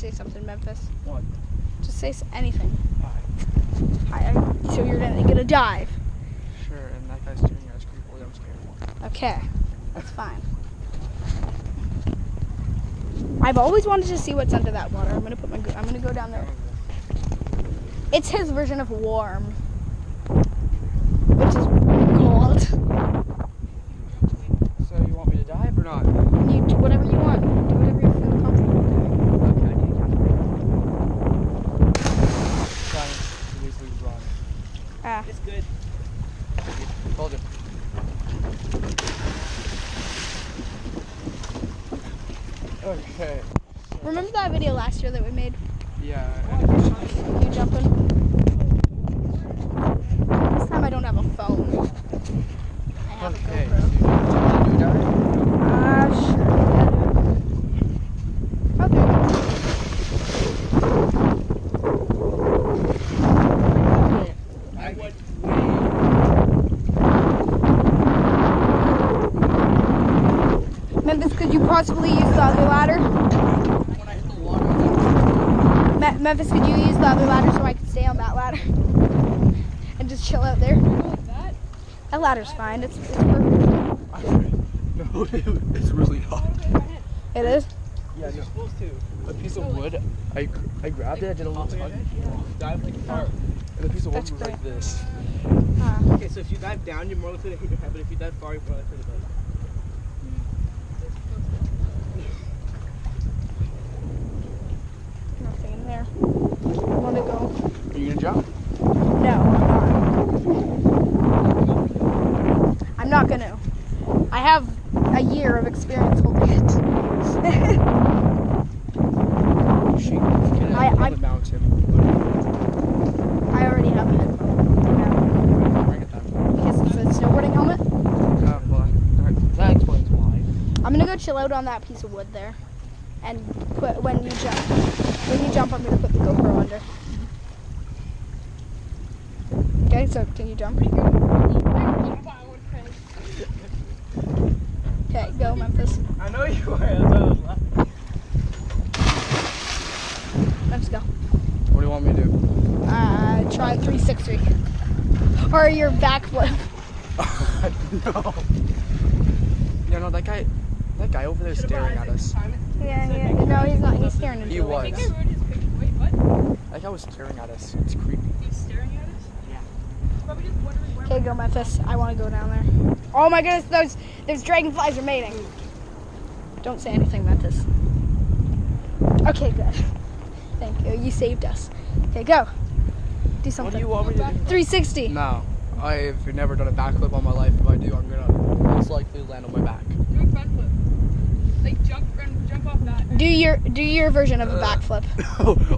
say something, Memphis. What? Just say anything. Hi. Hi. So you're gonna dive. Sure, and that guy's staring at us creepily. I'm scared. Okay, that's fine. I've always wanted to see what's under that water. I'm gonna go down there. It's his version of warm, which is cold. So you want me to dive or not? You do whatever you want. Do whatever you feel comfortable doing. Okay, I need to catch me. Easily run. Ah. It's good. Told you. Okay. Remember that video last year that we made? Yeah. You jumping? This time I don't have a phone. I have Okay. a GoPro. Do you dive? Sure. Oh, there it is. Memphis, could you possibly use the other ladder? Memphis, could you use the other ladder so I can stay on that ladder and just chill out there? That ladder's fine. It's perfect. No, it's really not. It is? Yeah, you're supposed to. A piece of wood, I grabbed it, I did a little tug. Dive like far. And the piece of wood That's was great. like this. Okay, so if you dive down, you're more likely to hit your head, but if you dive far, you're more likely to go. Nothing in there. I want to go. Are you gonna jump? No, I'm not gonna. I have a year of experience holding it. I mount him. I already have it. Because it's a snowboarding helmet. Well, that explains why. I'm gonna go chill out on that piece of wood there, and put when you jump, I'm gonna put the GoPro under. Okay, so can you jump? Okay, go Memphis. I know you are. That's why I was laughing. Let's go. What do you want me to do? Try 360. Or your backflip. No. Yeah, no, that guy over there is staring at us. Yeah, no, he's not. He's staring into He the was. lights. Wait, what? That guy was staring at us. It's creepy. He's staring at us? Yeah. Probably just wondering where. Okay, go Memphis. I want to go down there. Oh my goodness, those dragonflies are mating. Don't say anything, Memphis. Okay, good. Thank you. You saved us. Okay, go. Do something. What do you want me to do? 360. No. I've never done a backflip on my life. If I do, I'm gonna most likely land on my back. Do a front flip. Like jump off that. Do your version of a backflip.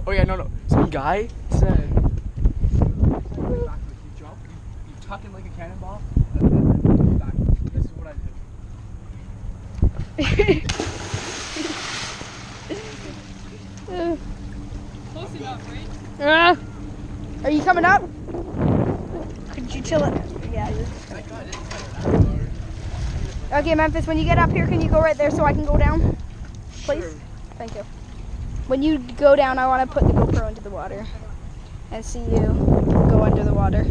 Oh yeah, no. Some guy said, you jump, you tuck in like a cannonball, and then you go back. This is what I did. Close enough, right? Are you coming up? Could you chill it? Yeah. Okay, Memphis, when you get up here, can you go right there so I can go down? Please? Sure. Thank you. When you go down, I want to put the GoPro into the water and see you go under the water.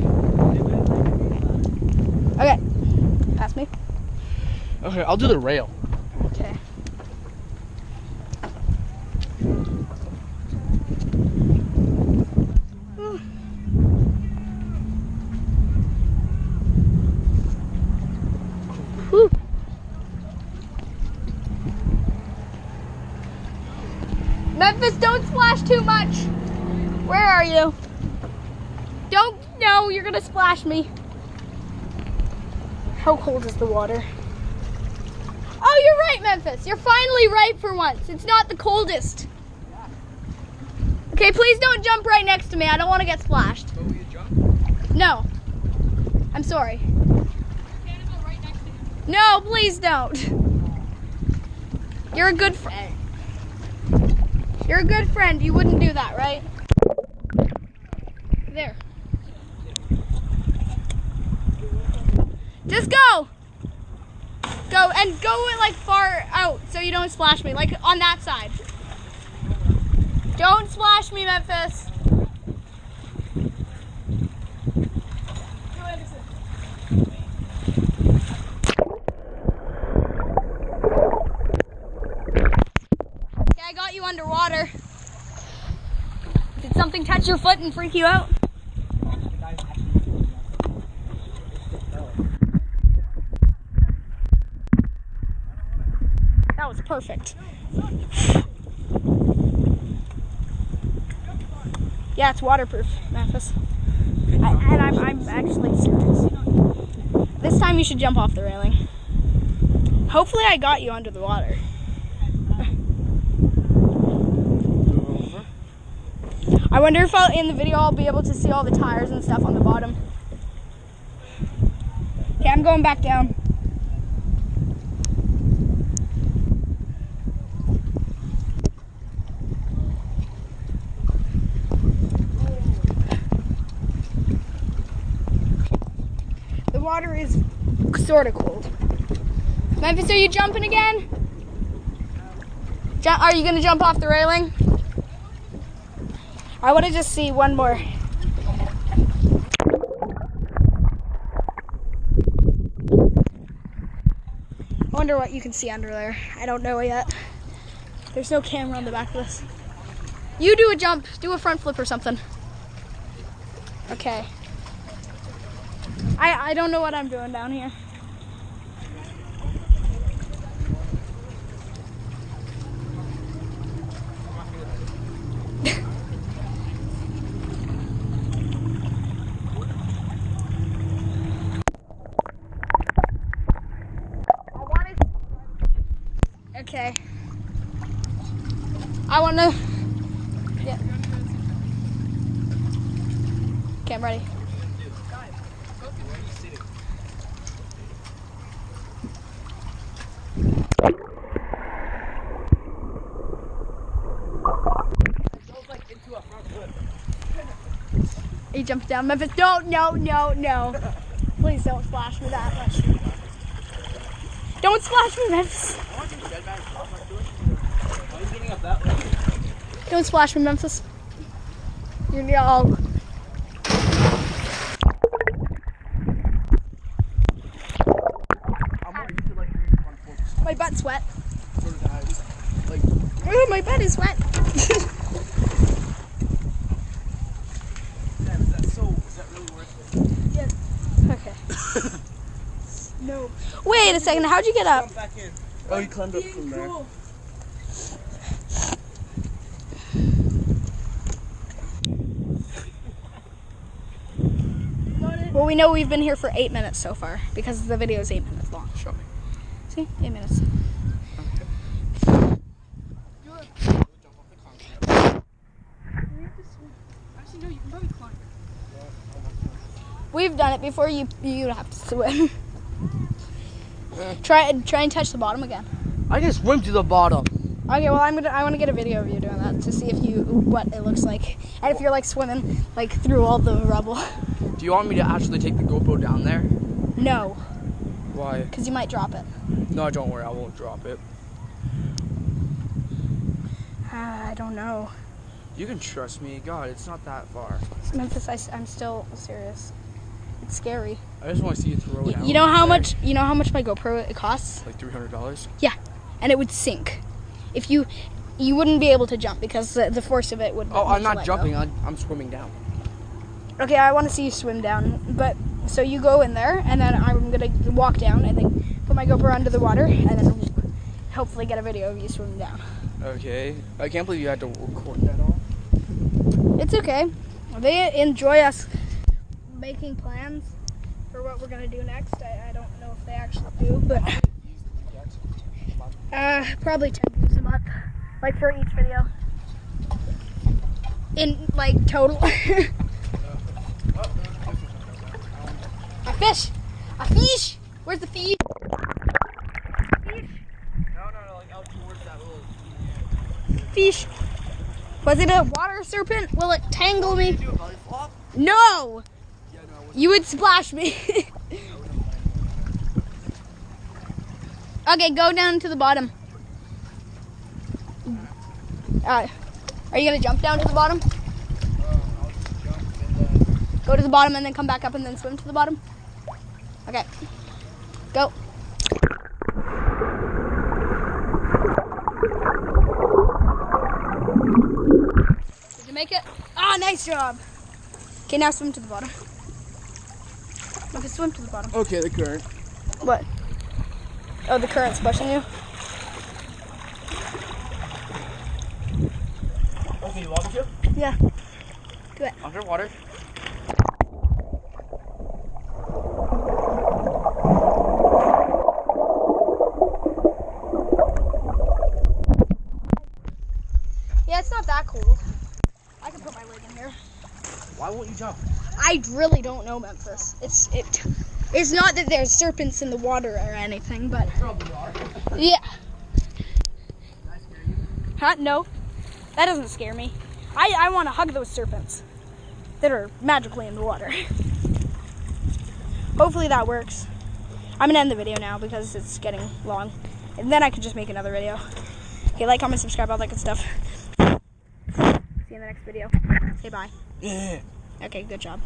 Okay. Pass me. Okay, I'll do the rail. Okay. Whew. Memphis, don't splash too much. Where are you? No, you're gonna splash me. How cold is the water? Oh, you're right, Memphis. You're finally right for once. It's not the coldest. Okay, please don't jump right next to me. I don't want to get splashed. So will you jump? No. I'm sorry. Cannonball right next to him. No, please don't. You're a good friend. You're a good friend. You wouldn't do that, right? There. Just go. Go and go like far out so you don't splash me. Like on that side. Don't splash me, Memphis. Okay, I got you underwater. Did something touch your foot and freak you out? That was perfect. Yeah, it's waterproof, Memphis. And I'm actually serious. This time you should jump off the railing. Hopefully I got you under the water. I wonder if in the video I'll be able to see all the tires and stuff on the bottom. Okay, I'm going back down. The water is sort of cold. Memphis, are you jumping again? Are you going to jump off the railing? I want to just see one more. I wonder what you can see under there. I don't know yet. There's no camera on the back of this. You do a jump. Do a front flip or something. Okay. I don't know what I'm doing down here. Okay. I want to. Yeah. Okay, I'm ready. Are you jumping down, Memphis? No. Please don't splash me that much. Don't splash me, Memphis. Don't splash me, Memphis. You're gonna all. My butt's wet. Oh, my butt is wet. Is that really worth it? Yes. Okay. No. Wait a second. How'd you get up? Oh, you climbed up from there. Well, we know we've been here for 8 minutes so far because the video is 8 minutes long. Show me. See? 8 minutes. Actually, no, you can probably climb. We've done it before. You have to swim. Try and touch the bottom again. I can swim to the bottom. Okay, well I want to get a video of you doing that to see what it looks like and if you're like swimming like through all the rubble. Do you want me to actually take the GoPro down there? No, Why? because you might drop it. No, don't worry, I won't drop it. I don't know. You can trust me. God, it's not that far. Memphis, I'm still serious. It's scary. I just want to see you throw it out. You know how much my GoPro it costs? Like $300? Yeah, and it would sink. If you wouldn't be able to jump because the force of it would. Oh, I'm not let jumping. go. I'm swimming down. Okay, I want to see you swim down. But so you go in there, and then I'm gonna walk down, and then put my GoPro under the water, and then hopefully get a video of you swimming down. Okay. I can't believe you had to record that all. It's okay. They enjoy us making plans for what we're gonna do next. I don't know if they actually do, but probably 10 views a month, like for each video. In like total. A fish! A fish! Where's the fish? Fish! No, like out towards that little. Fish! Was it a water serpent? Will it tangle me? Do a belly flop? No! Yeah, no, You would splash me. Okay, go down to the bottom. Are you gonna jump down to the bottom? I'll just jump and then. Go to the bottom and then come back up and then swim to the bottom? Okay. Go. Did you make it? Ah, nice job. Okay, now swim to the bottom. Okay, swim to the bottom. Okay, the current. What? Oh, the current's pushing you? Okay, you want me to? Yeah. Do it. Underwater. Yeah, it's not that cold. I can put my leg in here. Why won't you jump? I really don't know Memphis. It's not that there's serpents in the water or anything, but Probably are. yeah. Did I scare you? Huh? No, that doesn't scare me. I want to hug those serpents that are magically in the water. Hopefully that works. I'm gonna end the video now because it's getting long, and then I can just make another video. Okay, like, comment, subscribe, all that good stuff. See you in the next video. Say bye. Yeah. Okay, good job.